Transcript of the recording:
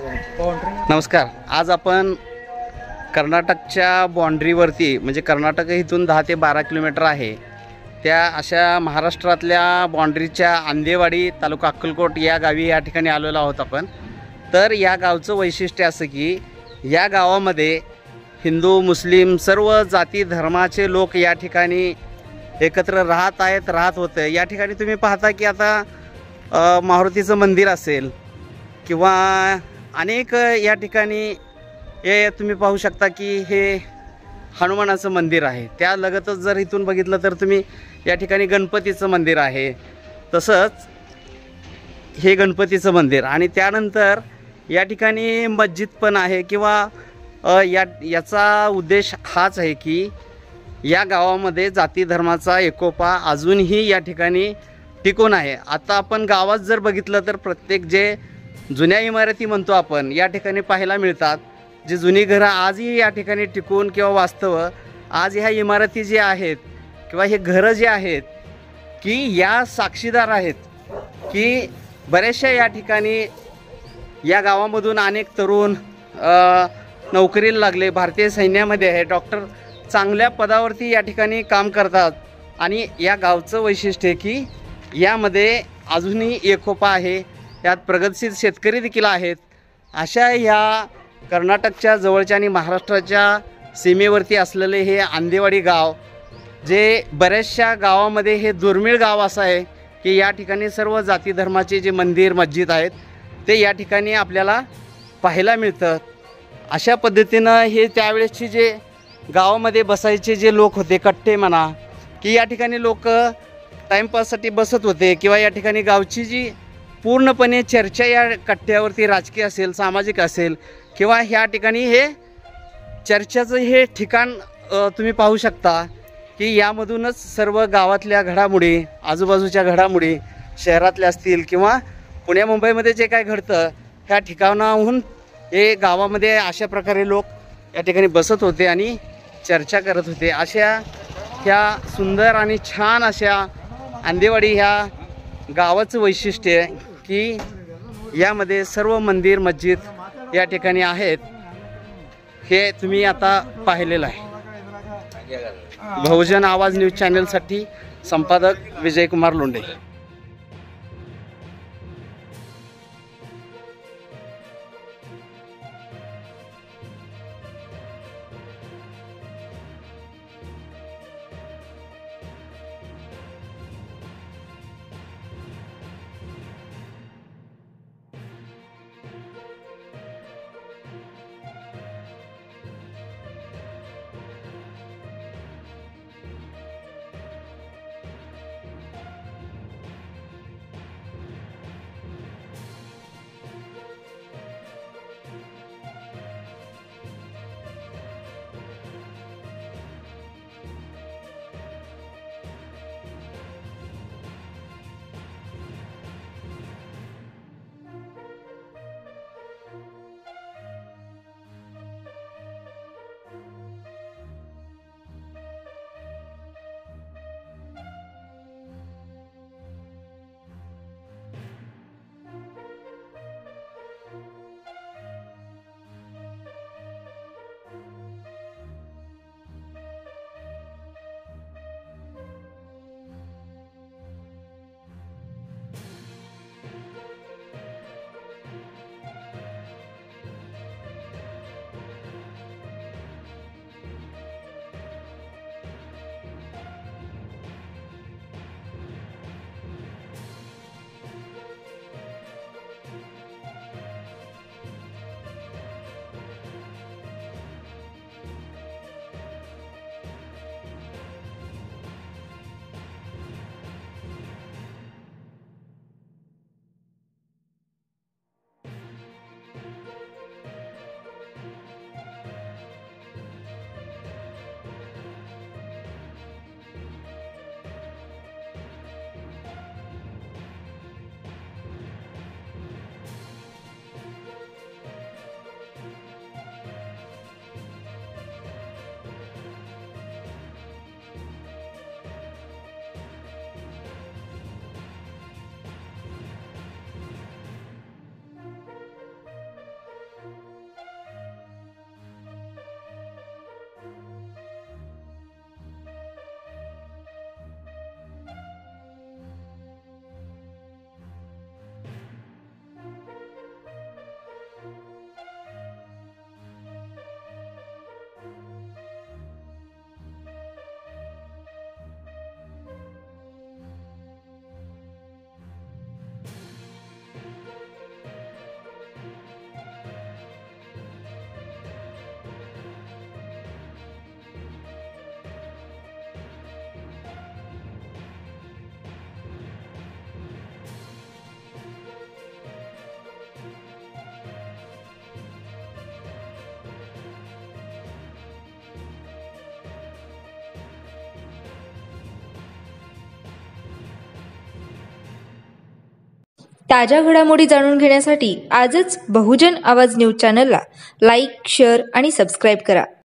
नमस्कार. आज आपण कर्नाटकच्या बाँड्रीवरती म्हणजे कर्नाटक इथून 10 ते 12 किलोमीटर आहे त्या अशा महाराष्ट्रातल्या बाँड्रीच्या आंदेवाडी तालुका अक्कलकोट या गावी या ठिकाणी आलेलो आहोत आपण. तर या गावचं वैशिष्ट्य असं की या गावामध्ये हिंदू मुस्लिम सर्व जाती धर्माचे लोक या ठिकाणी एकत्र राहत होते. या ठिकाणी तुम्ही पाहता की आता मारुतीचं मंदिर असेल किंवा अनेक या ठिकाणी हे तुम्ही पाहू शकता की हे हनुमानाचं मंदिर आहे. त्या लगतच जर इथून बघितलं तर तुम्ही या ठिकाणी गणपतीचं मंदिर आहे. तसंच हे गणपतीचं मंदिर आणि त्यानंतर या ठिकाणी मस्जिद पण आहे किंवा याचा उद्देश हाच आहे की या गावामध्ये जाती धर्माचा एकोपा अजूनही या ठिकाणी टिकून आहे. आता आपण गावात जर बघितलं तर प्रत्येक जे जुन्या इमारती म्हणतो आपण या ठिकाणी पाहायला मिळतात. जी जुनी घरं आजही या ठिकाणी टिकून किंवा वास्तव आज ह्या इमारती जे आहेत किंवा हे घरं जे आहेत की या साक्षीदार आहेत की बऱ्याचशा या ठिकाणी या गावामधून अनेक तरुण नोकरीला लागले, भारतीय सैन्यामध्ये आहे, डॉक्टर चांगल्या पदावरती या ठिकाणी काम करतात. आणि या गावचं वैशिष्ट्य आहे की यामध्ये अजूनही एकोपा आहे. यात प्रगतशील शेतकरी देखील आहेत. अशा ह्या कर्नाटकच्या जवळच्या आणि महाराष्ट्राच्या सीमेवरती असलेले हे आंदेवाडी गाव जे बऱ्याचशा गावामध्ये हे दुर्मिळ गाव असं आहे की या ठिकाणी सर्व जाती धर्माचे जे मंदिर मस्जिद आहेत ते या ठिकाणी आपल्याला पाहायला मिळतं. अशा पद्धतीनं हे त्यावेळेसचे जे गावामध्ये बसायचे जे लोक होते कट्टे म्हणा की या ठिकाणी लोक टाईमपाससाठी बसत होते किंवा या ठिकाणी गावची जी पूर्णपणे चर्चा या कट्ट्यावरती राजकीय असेल सामाजिक असेल किंवा ह्या ठिकाणी हे चर्चाचं हे ठिकाण तुम्ही पाहू शकता की यामधूनच सर्व गावातल्या घडामोडी आजूबाजूच्या घडामोडी शहरातल्या असतील किंवा पुण्या मुंबईमध्ये जे काय घडतं ह्या ठिकाणाहून हे गावामध्ये अशा प्रकारे लोक या ठिकाणी बसत होते आणि चर्चा करत होते. अशा ह्या सुंदर आणि छान अशा आंदेवाडी ह्या गावाचं वैशिष्ट्य आहे की यामध्ये सर्व मंदिर मस्जिद या ठिकाणी आहेत. हे तुम्ही आता पाहिलेलं आहे. बहुजन आवाज न्यूज चॅनलसाठी संपादक विजयकुमार लोंढे. ताज्या घडामोडी जाणून घेण्यासाठी आजच बहुजन आवाज न्यूज चॅनलला लाईक, शेअर आणि सबस्क्राईब करा.